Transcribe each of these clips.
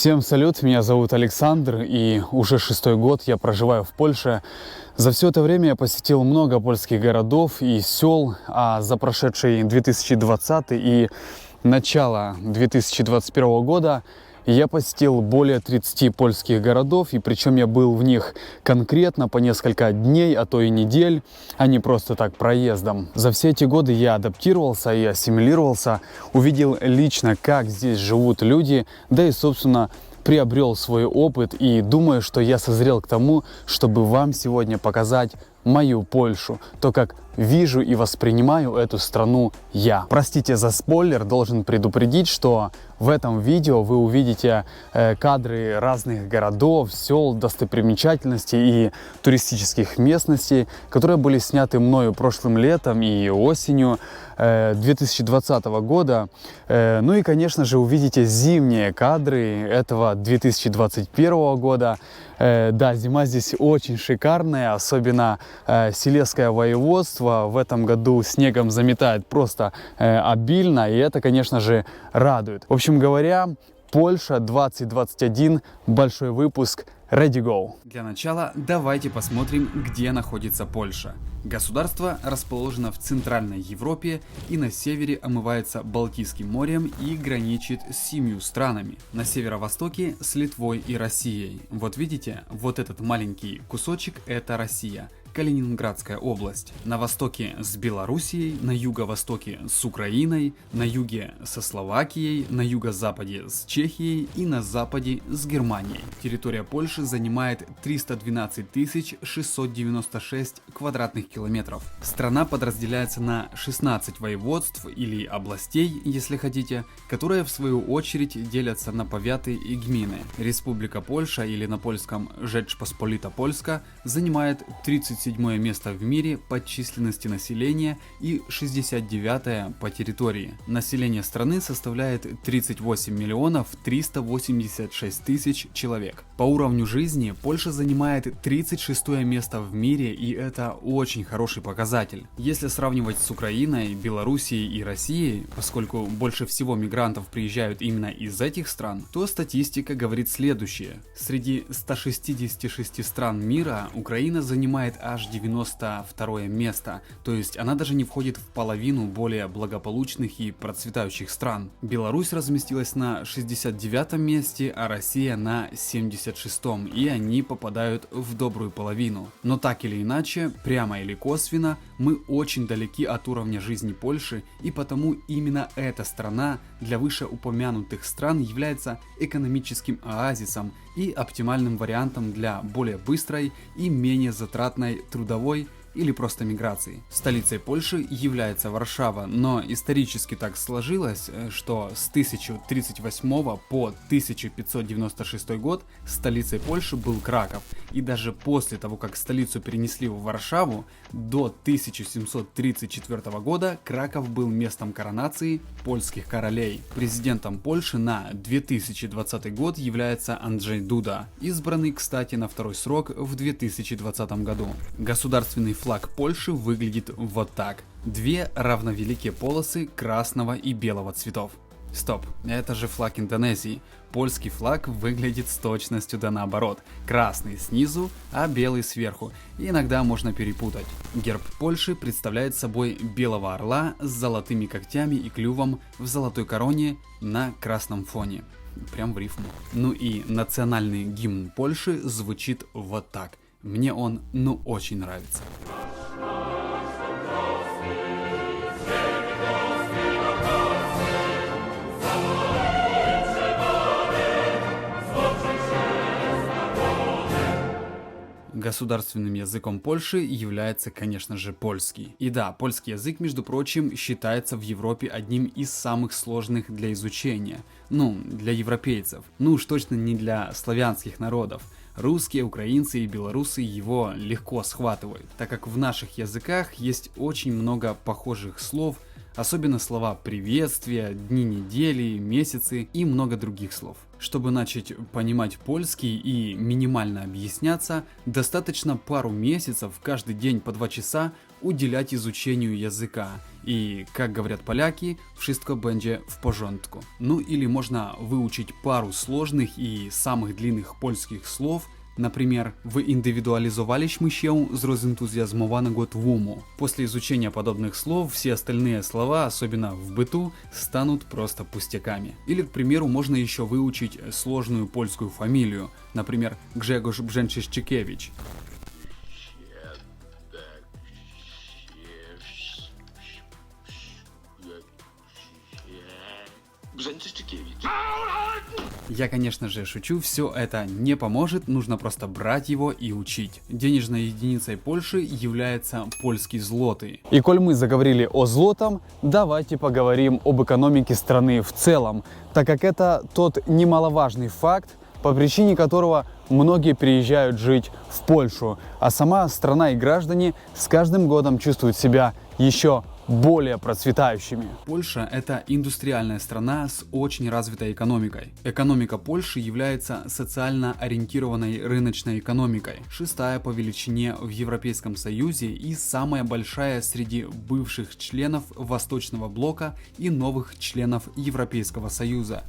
Всем салют, меня зовут Александр, и уже 6-й год я проживаю в Польше. За все это время я посетил много польских городов и сел, а за прошедший 2020 и начало 2021 года я посетил более 30 польских городов, и причем я был в них конкретно по несколько дней, а то и недель, а не просто так проездом. За все эти годы я адаптировался и ассимилировался, увидел лично, как здесь живут люди, да и, собственно, приобрел свой опыт, и думаю, что я созрел к тому, чтобы вам сегодня показать мою Польшу, то, как вижу и воспринимаю эту страну я. Простите за спойлер, должен предупредить, что в этом видео вы увидите кадры разных городов, сел, достопримечательностей и туристических местностей, которые были сняты мною прошлым летом и осенью 2020 года. Ну и, конечно же, увидите зимние кадры этого 2021 года. Да, зима здесь очень шикарная, особенно Силезское воеводство в этом году снегом заметает просто обильно, и это, конечно же, радует. В общем говоря, Польша 2021, большой выпуск, ready go. Для начала давайте посмотрим, где находится Польша. Государство расположено в Центральной Европе и на севере омывается Балтийским морем и граничит с 7 странами. На северо-востоке с Литвой и Россией. Вот видите, вот этот маленький кусочек — это Россия. Калининградская область. На востоке с Белоруссией, на юго-востоке с Украиной, на юге со Словакией, на юго-западе с Чехией и на западе с Германией. Территория Польши занимает 312 696 квадратных километров. Страна подразделяется на 16 воеводств или областей, если хотите, которые в свою очередь делятся на повяты и гмины. Республика Польша, или на польском Rzeczpospolita Polska, занимает 37 место в мире по численности населения и 69 по территории. Население страны составляет 38 миллионов 386 тысяч человек. По уровню жизни Польша занимает 36 место в мире, и это очень хороший показатель. Если сравнивать с Украиной, Белоруссией и Россией, поскольку больше всего мигрантов приезжают именно из этих стран, то статистика говорит следующее. Среди 166 стран мира Украина занимает аж 92 место, то есть она даже не входит в половину более благополучных и процветающих стран. Беларусь разместилась на 69 месте, а Россия на 76, и они попадают в добрую половину. Но так или иначе, прямо или косвенно, мы очень далеки от уровня жизни Польши, и потому именно эта страна для вышеупомянутых стран является экономическим оазисом и оптимальным вариантом для более быстрой и менее затратной трудовой или просто миграции. Столицей Польши является Варшава, но исторически так сложилось, что с 1038 по 1596 год столицей Польши был Краков, и даже после того, как столицу перенесли в Варшаву, до 1734 года Краков был местом коронации польских королей. Президентом Польши на 2020 год является Анджей Дуда, избранный, кстати, на второй срок в 2020 году. Государственный флаг Польши выглядит вот так. Две равновеликие полосы красного и белого цветов. Стоп, это же флаг Индонезии. Польский флаг выглядит с точностью да наоборот. Красный снизу, а белый сверху. И иногда можно перепутать. Герб Польши представляет собой белого орла с золотыми когтями и клювом в золотой короне на красном фоне. Прям в рифму. Ну и национальный гимн Польши звучит вот так. Мне он, очень нравится. Государственным языком Польши является, конечно же, польский. И да, польский язык, между прочим, считается в Европе одним из самых сложных для изучения. Для европейцев. Уж точно не для славянских народов. Русские, украинцы и белорусы его легко схватывают, так как в наших языках есть очень много похожих слов, особенно слова приветствия, дни недели, месяцы и много других слов. Чтобы начать понимать польский и минимально объясняться, достаточно пару месяцев каждый день по 2 часа уделять изучению языка. И, как говорят поляки, wszystko będzie w porządku. Ну или можно выучить пару сложных и самых длинных польских слов. Например, вы индивидуализовaliśmy się z rozentuzjazmowanego tłumu. После изучения подобных слов все остальные слова, особенно в быту, станут просто пустяками. Или, к примеру, можно еще выучить сложную польскую фамилию, например, Grzegorz Brzęczyszczykiewicz. Я, конечно же, шучу, все это не поможет, нужно просто брать его и учить. Денежной единицей Польши является польский злотый. И коль мы заговорили о злотом, давайте поговорим об экономике страны в целом, так как это тот немаловажный факт, по причине которого многие приезжают жить в Польшу, а сама страна и граждане с каждым годом чувствуют себя еще более процветающими. Польша – это индустриальная страна с очень развитой экономикой. Экономика Польши является социально ориентированной рыночной экономикой, шестая по величине в Европейском Союзе и самая большая среди бывших членов Восточного блока и новых членов Европейского Союза.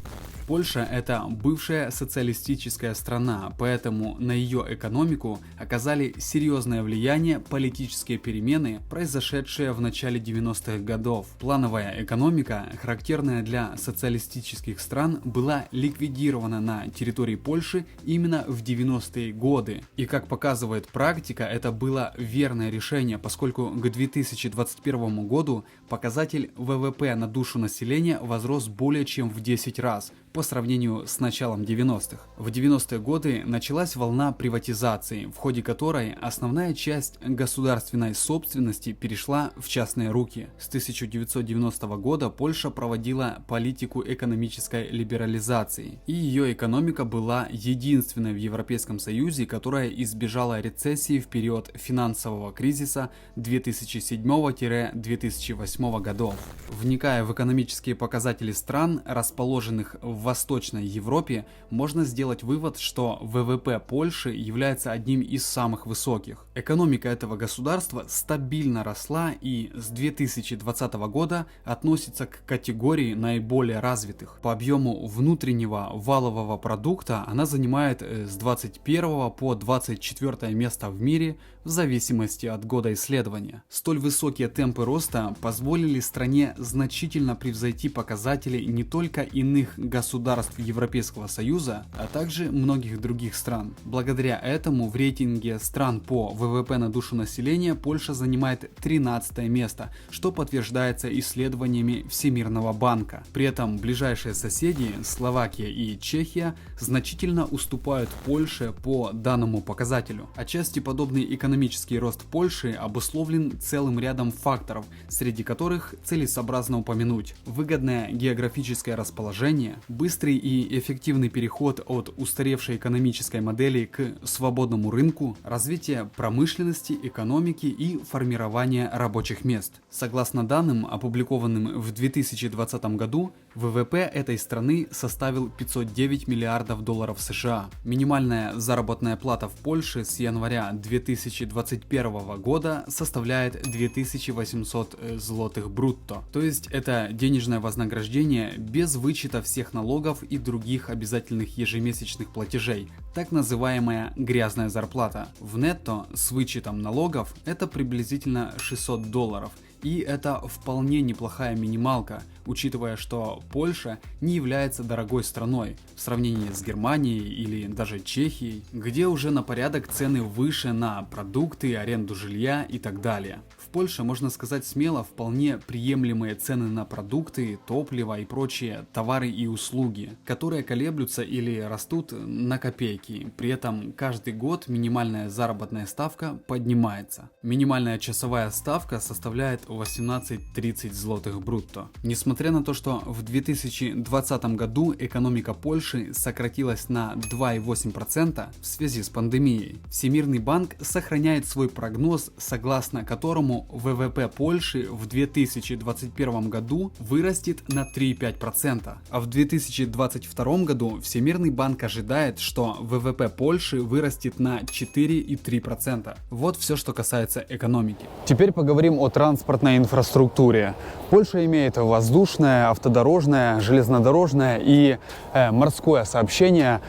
Польша – это бывшая социалистическая страна, поэтому на ее экономику оказали серьезное влияние политические перемены, произошедшие в начале 90-х годов. Плановая экономика, характерная для социалистических стран, была ликвидирована на территории Польши именно в 90-е годы. И как показывает практика, это было верное решение, поскольку к 2021 году показатель ВВП на душу населения возрос более чем в 10 раз по сравнению с началом 90-х. В 90-е годы началась волна приватизации, в ходе которой основная часть государственной собственности перешла в частные руки. С 1990 года Польша проводила политику экономической либерализации, и ее экономика была единственной в Европейском Союзе, которая избежала рецессии в период финансового кризиса 2007-2008 годов. Вникая в экономические показатели стран, расположенных в Восточной Европе, можно сделать вывод, что ВВП Польши является одним из самых высоких. Экономика этого государства стабильно росла и с 2020 года относится к категории наиболее развитых. По объему внутреннего валового продукта она занимает с 21 по 24 место в мире в зависимости от года исследования. Столь высокие темпы роста позволили стране значительно превзойти показатели не только иных государств Европейского Союза, а также многих других стран. Благодаря этому в рейтинге стран по ВВП на душу населения Польша занимает 13 место, что подтверждается исследованиями Всемирного банка. При этом ближайшие соседи, Словакия и Чехия, значительно уступают Польше по данному показателю. Отчасти подобный экономический рост Польши обусловлен целым рядом факторов, среди которых целесообразно упомянуть: выгодное географическое расположение, быстрый и эффективный переход от устаревшей экономической модели к свободному рынку, развитие промышленности, экономики и формирование рабочих мест. Согласно данным, опубликованным в 2020 году, ВВП этой страны составил 509 миллиардов долларов США. Минимальная заработная плата в Польше с января 2021 года составляет 2800 злотых брутто. То есть это денежное вознаграждение без вычета всех налогов и других обязательных ежемесячных платежей, так называемая грязная зарплата. В нетто с вычетом налогов это приблизительно 600 долларов. И это вполне неплохая минималка, учитывая, что Польша не является дорогой страной в сравнении с Германией или даже Чехией, где уже на порядок цены выше на продукты, аренду жилья и так далее. В Польше, можно сказать смело, вполне приемлемые цены на продукты, топливо и прочие товары и услуги, которые колеблются или растут на копейки. При этом каждый год минимальная заработная ставка поднимается. Минимальная часовая ставка составляет 18-30 злотых брутто. Несмотря на то, что в 2020 году экономика Польши сократилась на 2,8% в связи с пандемией, Всемирный банк сохраняет свой прогноз, согласно которому поэтому ВВП Польши в 2021 году вырастет на 3,5%, а в 2022 году Всемирный банк ожидает, что ВВП Польши вырастет на 4,3%. Вот все, что касается экономики. Теперь поговорим о транспортной инфраструктуре. Польша имеет воздушное, автодорожное, железнодорожное и морское сообщение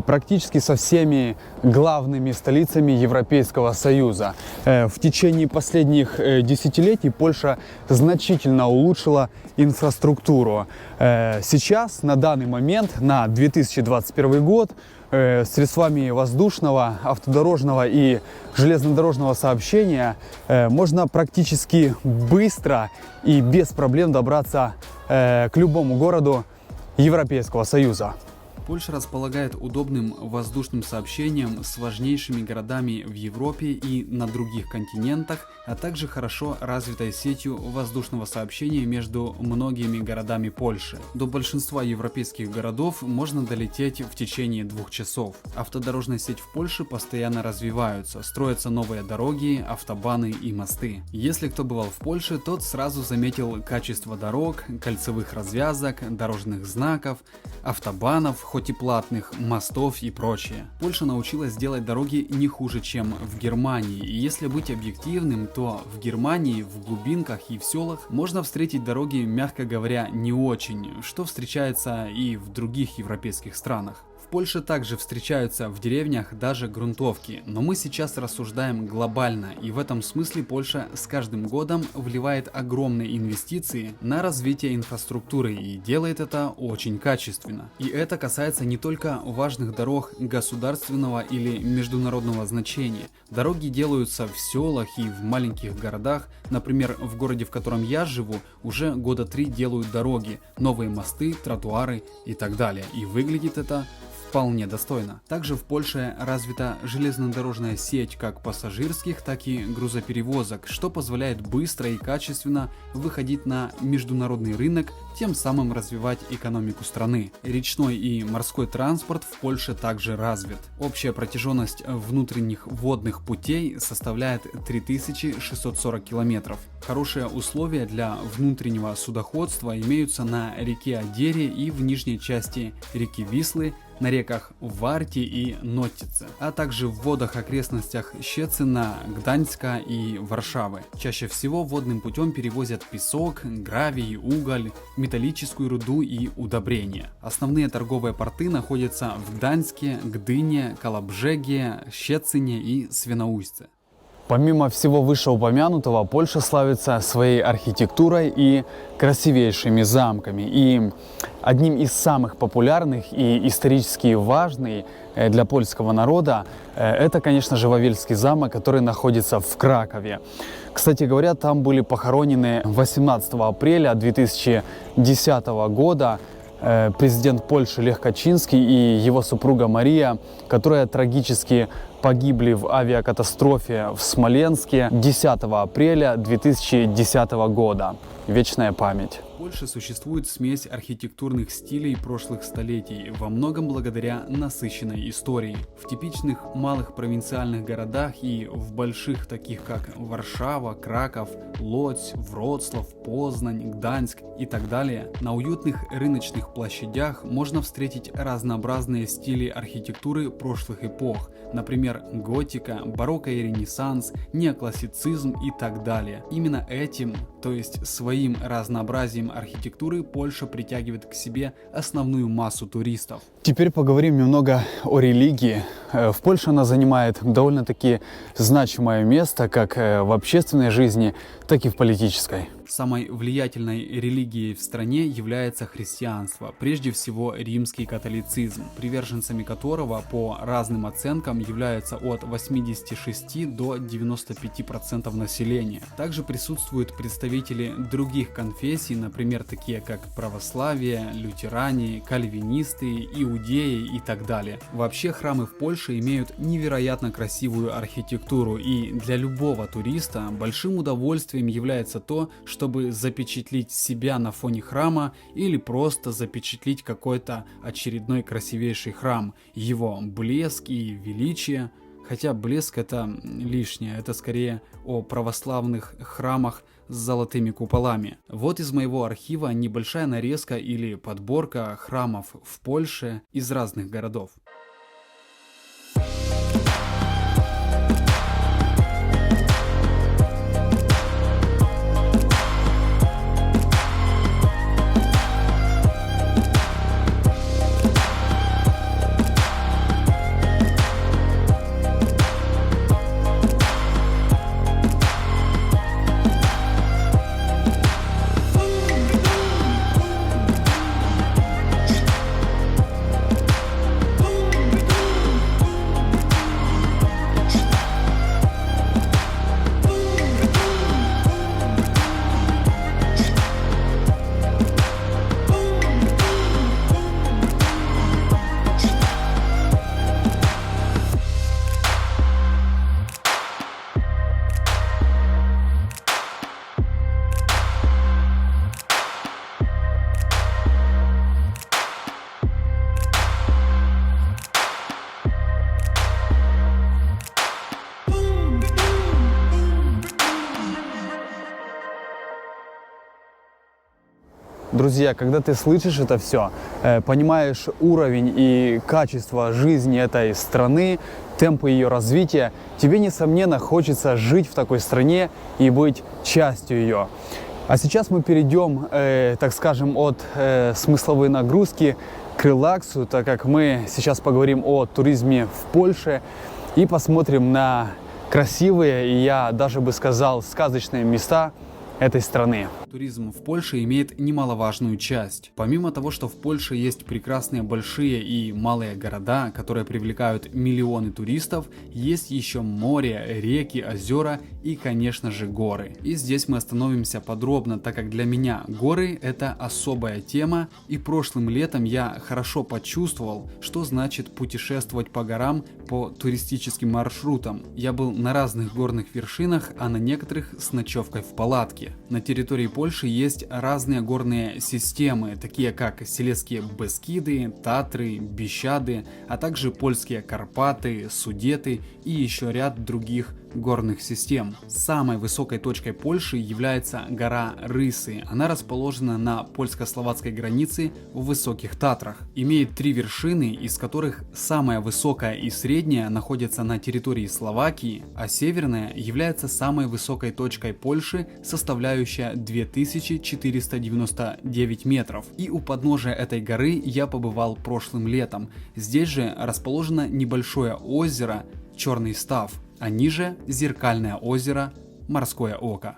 практически со всеми главными столицами Европейского Союза. В течение последних десятилетий Польша значительно улучшила инфраструктуру. Сейчас, на данный момент, на 2021 год, средствами воздушного, автодорожного и железнодорожного сообщения можно практически быстро и без проблем добраться к любому городу Европейского Союза. Польша располагает удобным воздушным сообщением с важнейшими городами в Европе и на других континентах, а также хорошо развитой сетью воздушного сообщения между многими городами Польши. До большинства европейских городов можно долететь в течение 2 часов. Автодорожная сеть в Польше постоянно развивается, строятся новые дороги, автобаны и мосты. Если кто бывал в Польше, тот сразу заметил качество дорог, кольцевых развязок, дорожных знаков, автобанов, хоть и платных, мостов и прочее. Польша научилась делать дороги не хуже, чем в Германии. И если быть объективным, то в Германии, в глубинках и в селах можно встретить дороги, мягко говоря, не очень, что встречается и в других европейских странах. В Польше также встречаются в деревнях даже грунтовки, но мы сейчас рассуждаем глобально, и в этом смысле Польша с каждым годом вливает огромные инвестиции на развитие инфраструктуры и делает это очень качественно. И это касается не только важных дорог государственного или международного значения. Дороги делаются в селах и в маленьких городах. Например, в городе, в котором я живу, уже года 3 делают дороги, новые мосты, тротуары и так далее. И выглядит это вполне достойно. Также в Польше развита железнодорожная сеть как пассажирских, так и грузоперевозок, что позволяет быстро и качественно выходить на международный рынок, тем самым развивать экономику страны. Речной и морской транспорт в Польше также развит. Общая протяженность внутренних водных путей составляет 3640 километров. Хорошие условия для внутреннего судоходства имеются на реке Одере и в нижней части реки Вислы, на реках Варти и Нотице, а также в водах окрестностях Щецина, Гданьска и Варшавы. Чаще всего водным путем перевозят песок, гравий, уголь, металлическую руду и удобрения. Основные торговые порты находятся в Гданьске, Гдыне, Калабжеге, Щецине и Свиноujście. Помимо всего вышеупомянутого, Польша славится своей архитектурой и красивейшими замками. И одним из самых популярных и исторически важный для польского народа это, конечно же, Вавельский замок, который находится в Кракове. Кстати говоря, там были похоронены 18 апреля 2010 года президент Польши Лех Качинский и его супруга Мария, которые трагически погибли в авиакатастрофе в Смоленске 10 апреля 2010 года. Вечная память. В Польше существует смесь архитектурных стилей прошлых столетий, во многом благодаря насыщенной истории. В типичных малых провинциальных городах и в больших, таких как Варшава, Краков, Лодзь, Вроцлав, Познань, Гданьск и так далее, на уютных рыночных площадях можно встретить разнообразные стили архитектуры прошлых эпох, например, готика, барокко и ренессанс, неоклассицизм и так далее. Именно этим, то есть своим разнообразием архитектуры, Польша притягивает к себе основную массу туристов. Теперь поговорим немного о религии. В Польше она занимает довольно-таки значимое место как в общественной жизни, так и в политической. Самой влиятельной религией в стране является христианство, прежде всего римский католицизм, приверженцами которого по разным оценкам являются от 86 до 95% населения. Также присутствуют представители других конфессий, например, такие как православие, лютеране, кальвинисты, иудеи и так далее. Вообще храмы в Польше имеют невероятно красивую архитектуру, и для любого туриста большим удовольствием является то, чтобы запечатлеть себя на фоне храма или просто запечатлеть какой-то очередной красивейший храм, его блеск и величие. Хотя блеск это лишнее, это скорее о православных храмах с золотыми куполами. Вот из моего архива небольшая нарезка или подборка храмов в Польше из разных городов. Друзья, когда ты слышишь это все, понимаешь уровень и качество жизни этой страны, темпы ее развития, тебе, несомненно, хочется жить в такой стране и быть частью ее. А сейчас мы перейдем, так скажем, от смысловой нагрузки к релаксу, так как мы сейчас поговорим о туризме в Польше и посмотрим на красивые и, я даже бы сказал, сказочные места этой страны. Туризм в Польше имеет немаловажную часть. Помимо того, что в Польше есть прекрасные большие и малые города, которые привлекают миллионы туристов, есть еще море, реки, озера и, конечно же, горы. И здесь мы остановимся подробно, так как для меня горы — это особая тема, и прошлым летом я хорошо почувствовал, что значит путешествовать по горам по туристическим маршрутам. Я был на разных горных вершинах, а на некоторых с ночевкой в палатке. На территории Польши есть разные горные системы, такие как Силезские Бескиды, Татры, Бищады, а также польские Карпаты, Судеты и еще ряд других горных систем. Самой высокой точкой Польши является гора Рысы. Она расположена на польско-словацкой границе в Высоких Татрах. Имеет 3 вершины, из которых самая высокая и средняя находятся на территории Словакии, а северная является самой высокой точкой Польши, составляющая 2499 метров. И у подножия этой горы я побывал прошлым летом. Здесь же расположено небольшое озеро Черный Став, а ниже зеркальное озеро Морское Око.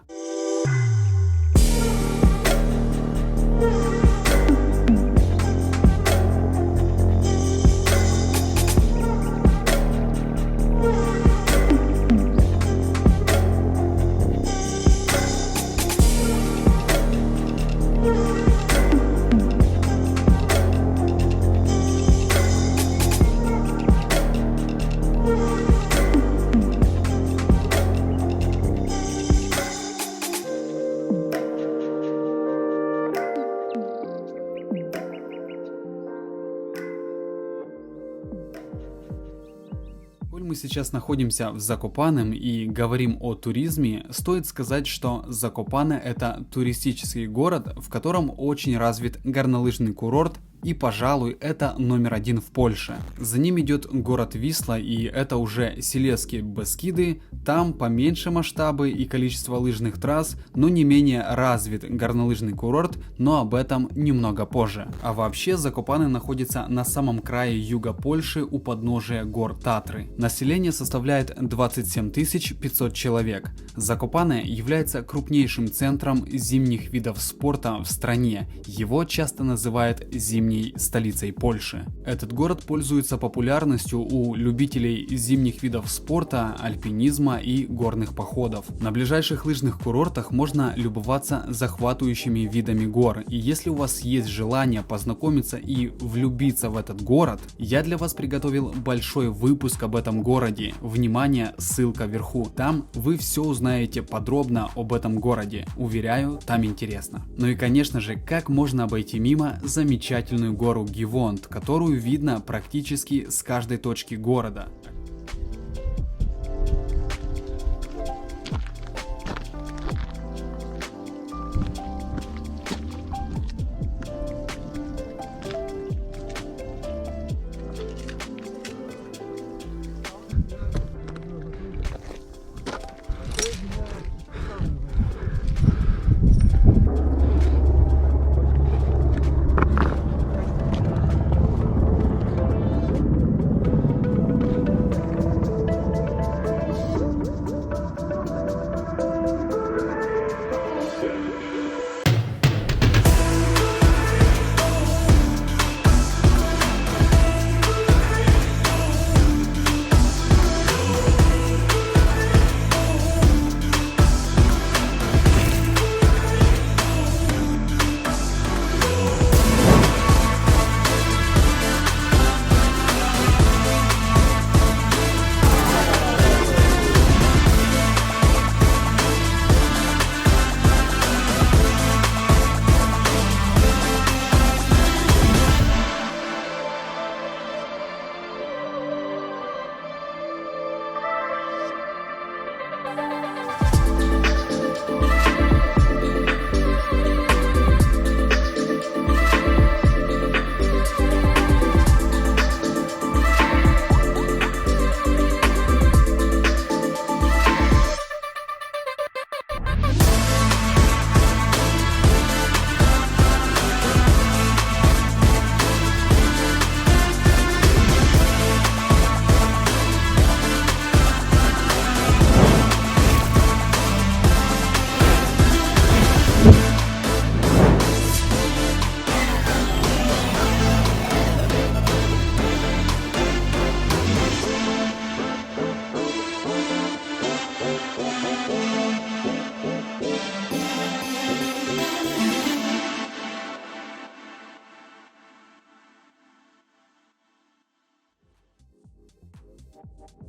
Мы сейчас находимся в Закопаном и говорим о туризме, стоит сказать, что Закопане — это туристический город, в котором очень развит горнолыжный курорт, и, пожалуй, это номер 1 в Польше. За ним идет город Висла, и это уже Силезские Бескиды. Там поменьше масштабы и количество лыжных трасс, но не менее развит горнолыжный курорт, но об этом немного позже. А вообще Закопане находится на самом крае юга Польши у подножия гор Татры. Население составляет 27 500 человек. Закопане является крупнейшим центром зимних видов спорта в стране. Его часто называют зимней столицей Польши. Этот город пользуется популярностью у любителей зимних видов спорта, альпинизма и горных походов. На ближайших лыжных курортах можно любоваться захватывающими видами гор. И если у вас есть желание познакомиться и влюбиться в этот город, я для вас приготовил большой выпуск об этом городе. Внимание, ссылка вверху. Там вы все узнаете подробно об этом городе. Уверяю, там интересно. Ну и конечно же, как можно обойти мимо замечательную гору Гивонт, которую видно практически с каждой точки города.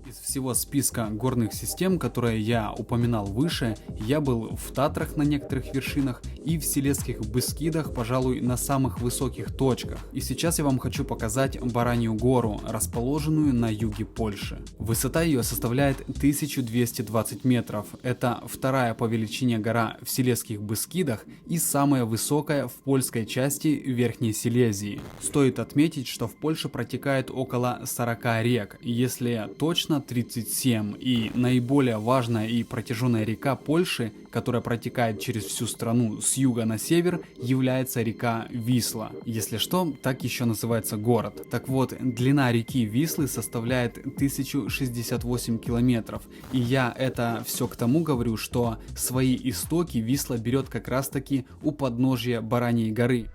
Из всего списка горных систем, которые я упоминал выше, я был в Татрах на некоторых вершинах и в Силезских Бескидах, пожалуй, на самых высоких точках. И сейчас я вам хочу показать Баранью гору, расположенную на юге Польши. Высота ее составляет 1220 метров. Это вторая по величине гора в Силезских Бескидах и самая высокая в польской части Верхней Силезии. Стоит отметить, что в Польше протекает около 40 рек, если точно 37, и наиболее важная и протяженная река Польши, которая протекает через всю страну с юга на север, является река Висла. Если что, так еще называется город. Так вот, длина реки Вислы составляет 1068 километров, и я это все к тому говорю, что свои истоки Висла берет как раз таки у подножья Бараньей горы.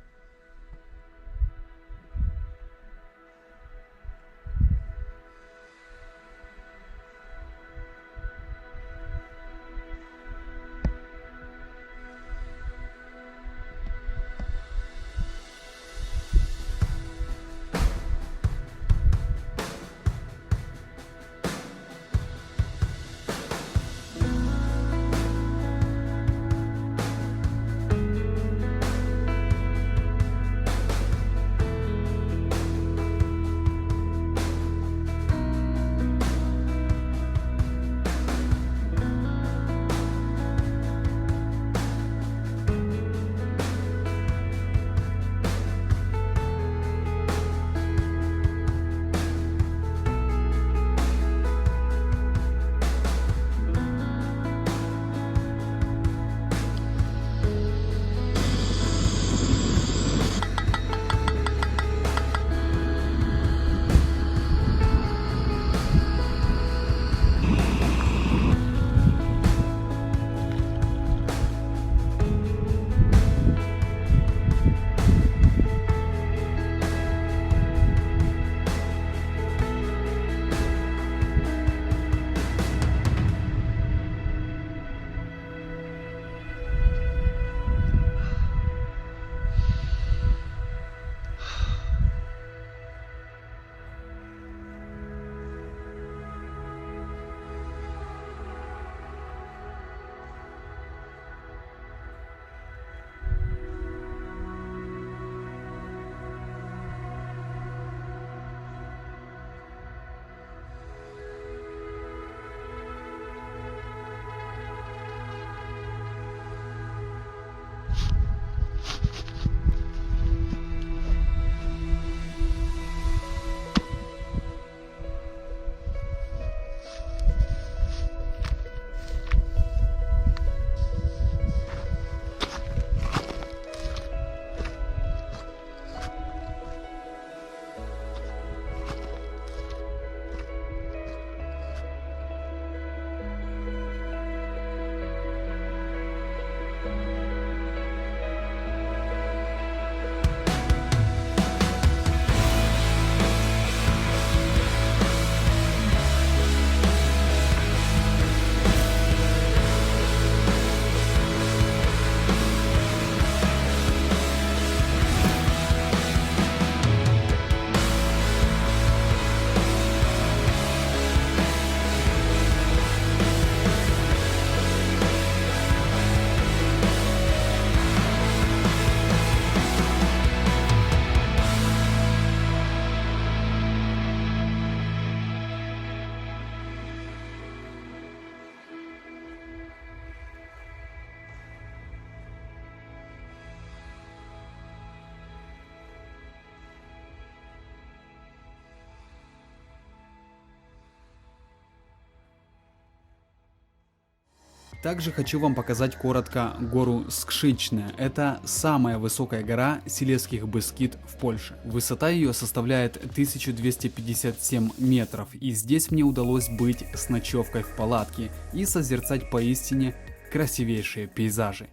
Также хочу вам показать коротко гору Скшичная. Это самая высокая гора Силезских Бескид в Польше. Высота ее составляет 1257 метров, и здесь мне удалось быть с ночевкой в палатке и созерцать поистине красивейшие пейзажи.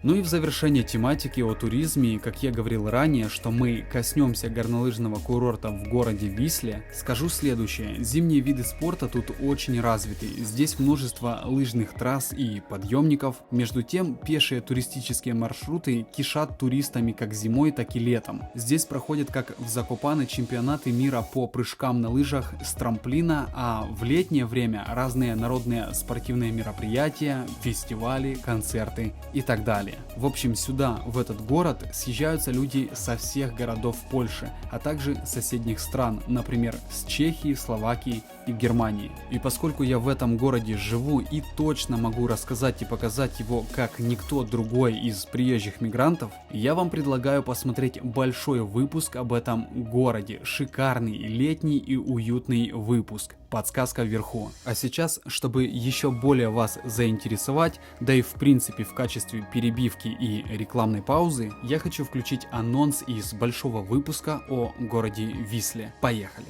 Ну и в завершение тематики о туризме, как я говорил ранее, что мы коснемся горнолыжного курорта в городе Висле, скажу следующее. Зимние виды спорта тут очень развиты. Здесь множество лыжных трасс и подъемников. Между тем, пешие туристические маршруты кишат туристами как зимой, так и летом. Здесь проходят как в Закопане чемпионаты мира по прыжкам на лыжах с трамплина, а в летнее время разные народные спортивные мероприятия, фестивали, концерты и так далее. В общем, сюда, в этот город, съезжаются люди со всех городов Польши, а также соседних стран, например, с Чехии, Словакии и Германии. И поскольку я в этом городе живу и точно могу рассказать и показать его как никто другой из приезжих мигрантов, я вам предлагаю посмотреть большой выпуск об этом городе. Шикарный, летний и уютный выпуск. Подсказка вверху. А сейчас, чтобы еще более вас заинтересовать, да и в принципе в качестве перебивки и рекламной паузы, я хочу включить анонс из большого выпуска о городе Висле. Поехали!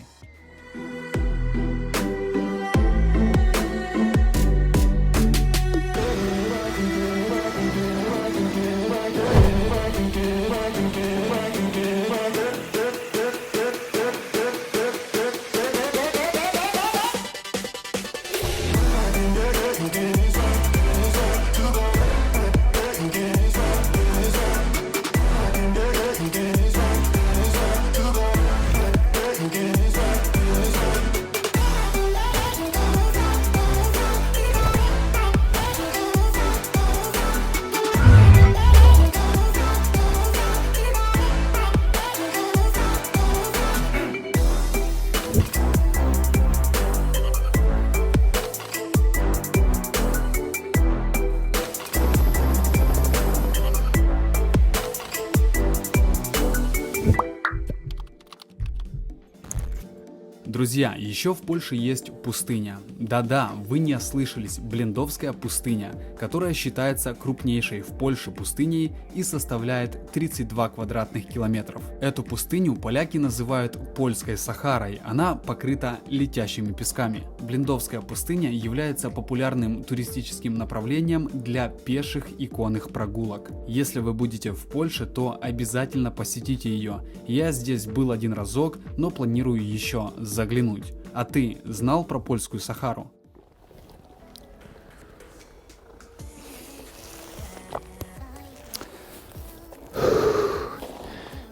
Друзья, еще в Польше есть пустыня. Да-да, вы не ослышались, Блендовская пустыня, которая считается крупнейшей в Польше пустыней и составляет 32 квадратных километров. Эту пустыню поляки называют Польской Сахарой, она покрыта летящими песками. Блендовская пустыня является популярным туристическим направлением для пеших и конных прогулок. Если вы будете в Польше, то обязательно посетите ее. Я здесь был один разок, но планирую еще заглянуть. А ты знал про Польскую Сахару?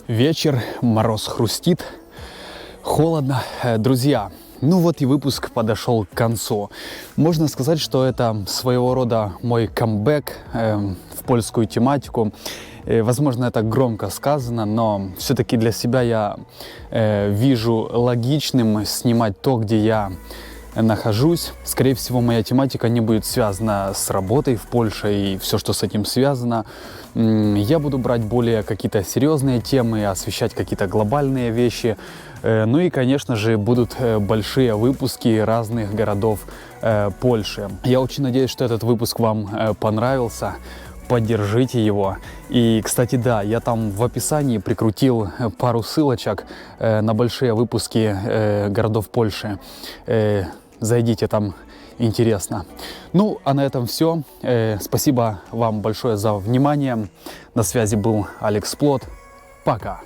Вечер, мороз хрустит, холодно. Друзья, ну вот и выпуск подошел к концу. Можно сказать, что это своего рода мой камбэк в польскую тематику. Возможно, это громко сказано, но все-таки для себя я вижу логичным снимать то, где я нахожусь. Скорее всего, моя тематика не будет связана с работой в Польше и все, что с этим связано. Я буду брать более какие-то серьезные темы, освещать какие-то глобальные вещи. Ну и, конечно же, будут большие выпуски разных городов Польши. Я очень надеюсь, что этот выпуск вам понравился. Поддержите его. И, кстати, да, я там в описании прикрутил пару ссылочек на большие выпуски городов Польши. Зайдите, там интересно. Ну, а на этом все. Спасибо вам большое за внимание. На связи был Алекс Плот. Пока.